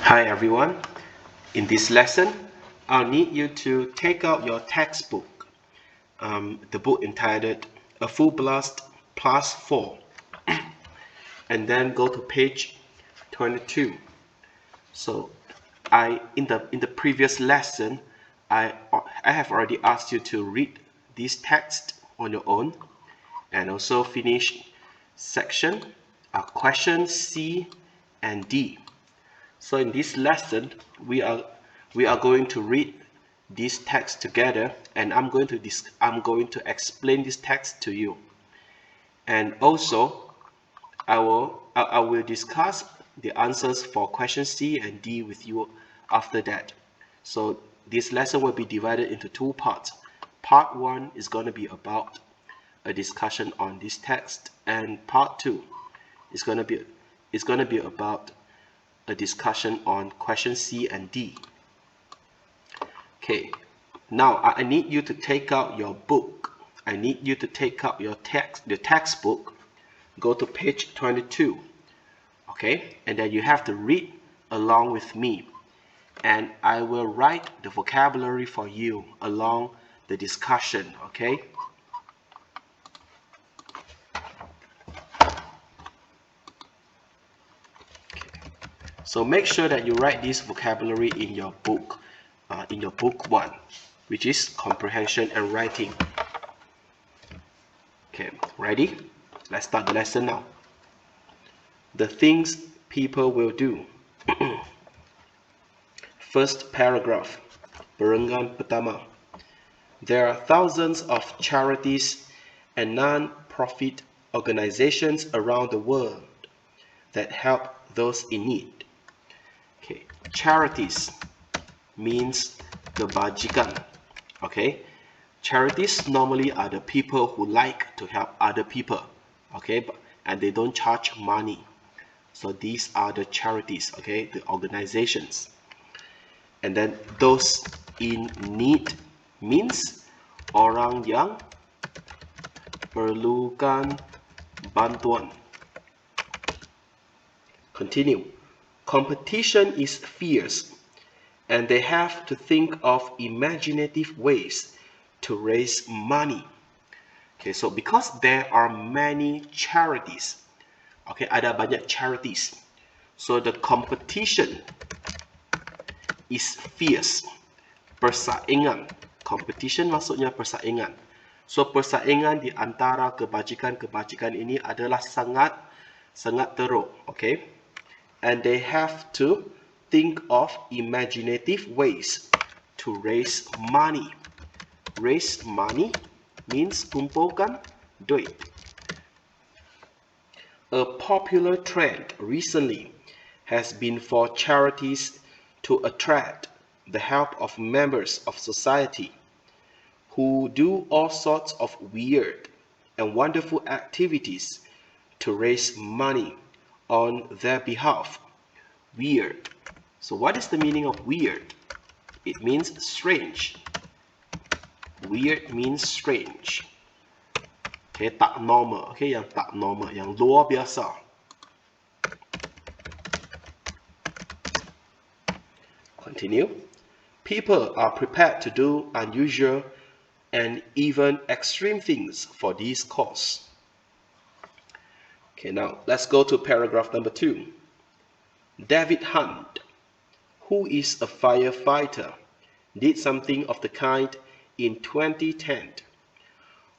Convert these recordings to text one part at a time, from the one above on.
Hi everyone. In this lesson, I'll need you to take out your textbook, the book entitled A Full Blast Plus 4, and then go to page 22. So, in the previous lesson, I have already asked you to read this text on your own, and also finish section questions C and D. So in this lesson, we are going to read this text together, and I'm going to explain this text to you, and also I will discuss the answers for question C and D with you after that. So this lesson will be divided into two parts. Part 1 is going to be about a discussion on this text, and part 2 is going to be about a discussion on question C and D. Okay, now I need you to take out your book. I need you to take out your textbook, go to page 22. Okay, and then you have to read along with me, and I will write the vocabulary for you along the discussion. Okay. So make sure that you write this vocabulary in your book, in your book 1, which is comprehension and writing. Okay, ready? Let's start the lesson now. The things people will do. First paragraph, Perenggan pertama. There are thousands of charities and non-profit organizations around the world that help those in need. Okay, charities means kebajikan. Okay, charities normally are the people who like to help other people. Okay, and they don't charge money. So these are the charities. Okay, the organizations. And then those in need means orang yang perlukan bantuan. Continue. Competition is fierce, and they have to think of imaginative ways to raise money. Okay, so because there are many charities, okay, ada banyak charities, so the competition is fierce. Persaingan. Competition maksudnya persaingan. So persaingan di antara kebajikan-kebajikan ini adalah sangat teruk, okay? And they have to think of imaginative ways to raise money. Raise money means kumpulkan duit. A popular trend recently has been for charities to attract the help of members of society who do all sorts of weird and wonderful activities to raise money on their behalf. Weird. So what is the meaning of weird? It means strange. Weird means strange. Okay, tak normal. Okay, yang tak normal, yang luar biasa. Continue. People are prepared to do unusual and even extreme things for this cause. Okay, now let's go to paragraph number 2. David Hunt, who is a firefighter, did something of the kind in 2010.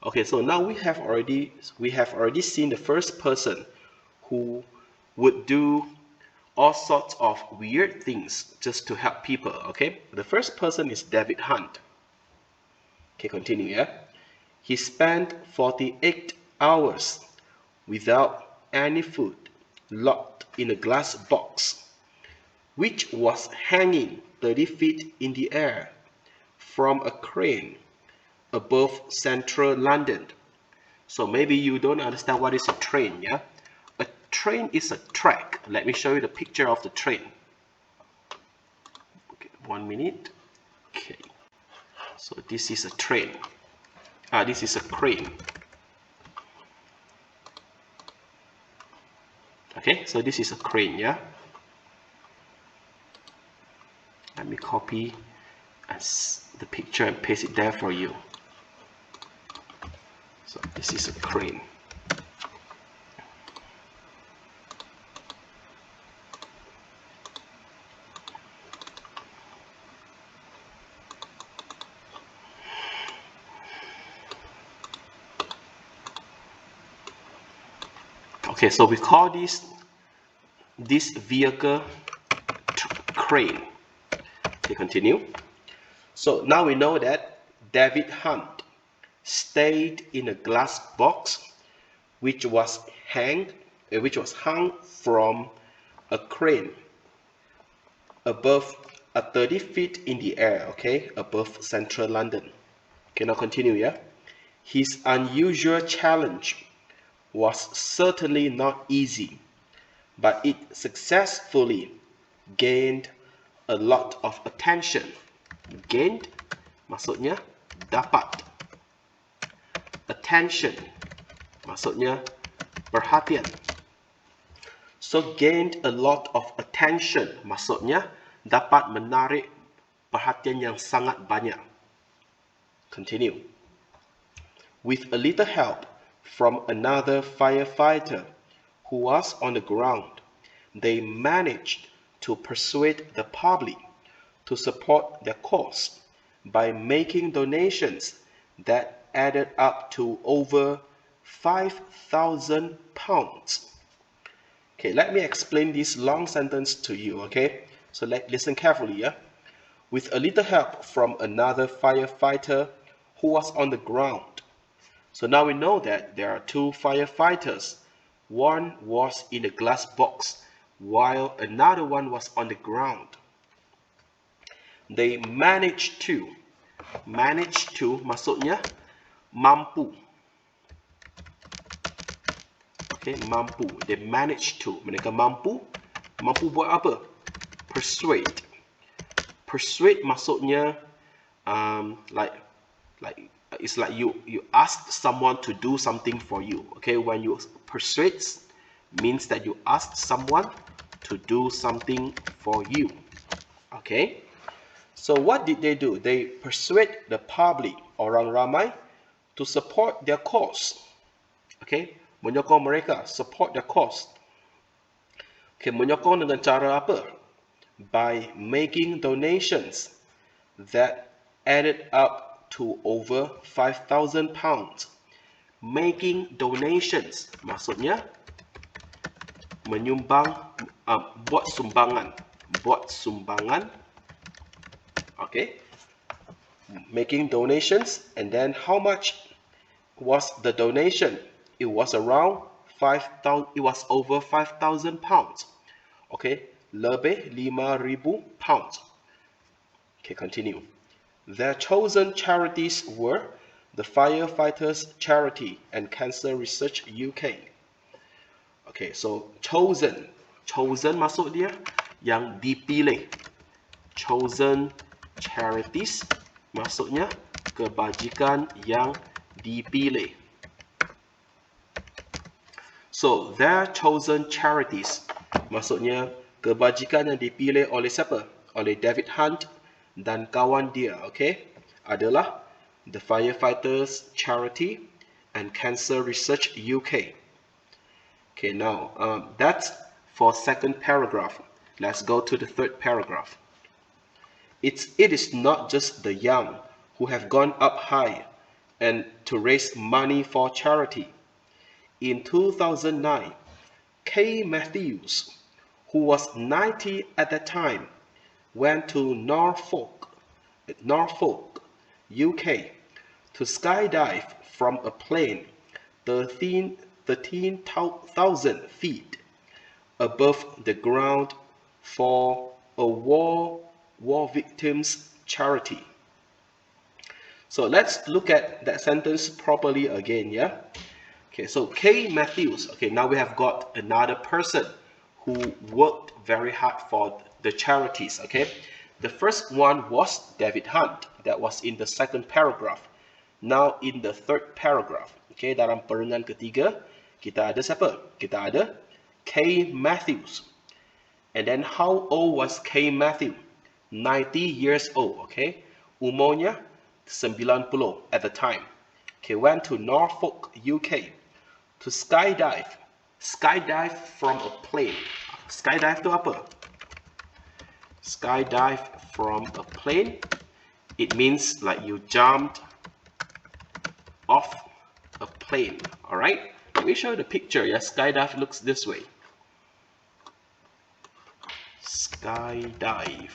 Okay, so now we have already seen the first person who would do all sorts of weird things just to help people. Okay, the first person is David Hunt. Okay, continue. Yeah, he spent 48 hours without any food, locked in a glass box, which was hanging 30 feet in the air from a crane above central London. So maybe you don't understand what is a train. Yeah, a train is a track. Let me show you the picture of the train. Okay, 1 minute. Okay, so this is a train. This is a crane. Okay, so this is a crane. Yeah, Let me copy the picture and paste it there for you. So this is a crane. Okay, so we call this vehicle crane. Okay, continue. So now we know that David Hunt stayed in a glass box which was hung from a crane above 30 feet in the air, okay, above central London. Okay, now continue, yeah. His unusual challenge was certainly not easy, but it successfully gained a lot of attention. Gained maksudnya dapat. Attention maksudnya perhatian. So gained a lot of attention maksudnya dapat menarik perhatian yang sangat banyak. Continue. With a little help from another firefighter who was on the ground, they managed to persuade the public to support their cause by making donations that added up to over £5,000. Okay, let me explain this long sentence to you, okay? So listen carefully, yeah? With a little help from another firefighter who was on the ground. So now we know that there are two firefighters. One was in a glass box while another one was on the ground. They managed to maksudnya mampu. Okay, mampu. They managed to. Mereka mampu buat apa? Persuade. Persuade maksudnya it's like you ask someone to do something for you. Okay, when you persuade means that you ask someone to do something for you. Okay, so what did they do? They persuade the public, orang ramai, to support their cause. Okay, menyokong mereka, support their cause. Okay, menyokong dengan cara apa? By making donations that added up to over £5,000. Making donations maksudnya menyumbang, buat sumbangan. Okay, making donations, and then how much was the donation? It was around 5,000. It was over £5,000. Okay, lebih 5,000 pounds. Okay, continue. Their chosen charities were the Firefighters Charity and Cancer Research UK. Okay, so chosen maksud dia yang dipilih. Chosen charities maksudnya kebajikan yang dipilih. So their chosen charities maksudnya kebajikan yang dipilih oleh siapa? Oleh David Hunt dan kawan dia, okay, adalah the Firefighters Charity and Cancer Research UK. Okay, now that's for second paragraph. Let's go to the third paragraph. It is not just the young who have gone up high and to raise money for charity. In 2009, Kay Matthews, who was 90 at that time, went to Norfolk, UK, to skydive from a plane 13,000 feet above the ground for a war victims charity. So let's look at that sentence properly again, yeah? Okay, so Kay Matthews. Okay, now we have got another person who worked very hard for the charities. Okay, the first one was David Hunt. That was in the second paragraph. Now in the third paragraph. Okay, dalam perenggan ketiga kita ada siapa? Kita ada Kay Matthews. And then how old was Kay Matthews? 90 years old, okay? Umurnya 90 at the time. Okay, went to Norfolk, UK to skydive. Skydive from a plane. Skydive to apa? Skydive from a plane. It means like you jumped off a plane. Alright? Let me show you the picture. Yeah, skydive looks this way. Skydive.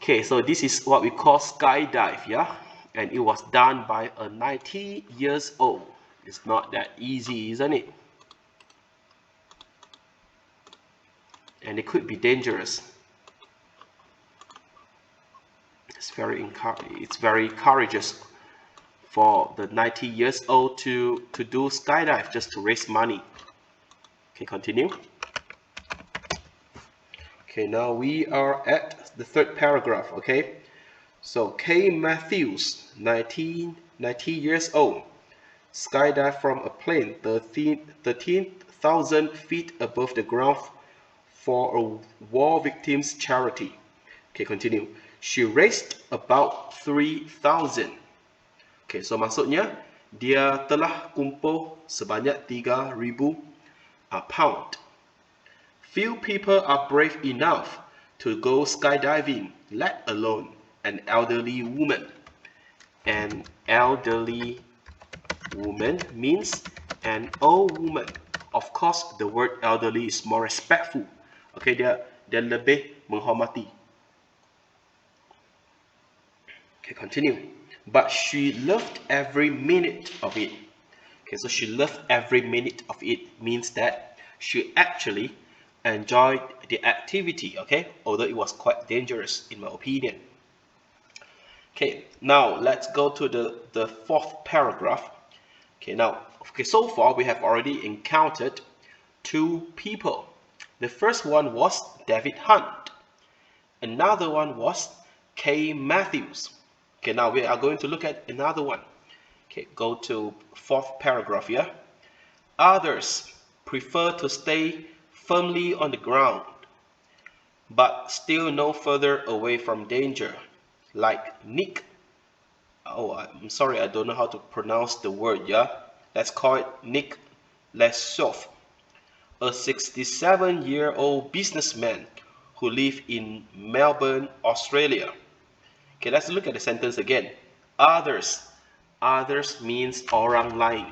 Okay, so this is what we call skydive, yeah? And it was done by a 90 years old. It's not that easy, isn't it? And it could be dangerous. It's very courageous for the 90 years old to do skydive just to raise money. Okay, continue. Okay, now we are at the third paragraph, okay? So Kay Matthews, 90 years old, skydived from a plane 13,000 feet above the ground for a war victims charity. Okay, continue. She raised about 3,000. Okay, so maksudnya dia telah kumpul sebanyak 3,000 pound. Few people are brave enough to go skydiving, let alone an elderly woman. An elderly woman means an old woman. Of course, the word elderly is more respectful. Okay, dia lebih menghormati. Okay, continue. But she loved every minute of it. Okay, so she loved every minute of it means that she actually enjoyed the activity, okay, although it was quite dangerous in my opinion. Okay, now let's go to the fourth paragraph. Okay, so far we have already encountered two people. The first one was David Hunt. Another one was Kay Matthews. Okay, now we are going to look at another one. Okay, go to fourth paragraph here. Others prefer to stay firmly on the ground, but still no further away from danger, like Nick. Oh, I'm sorry, I don't know how to pronounce the word, yeah? Let's call it Nick Lesoff, a 67-year-old businessman who lives in Melbourne, Australia. Okay, let's look at the sentence again. Others. Others means orang lain.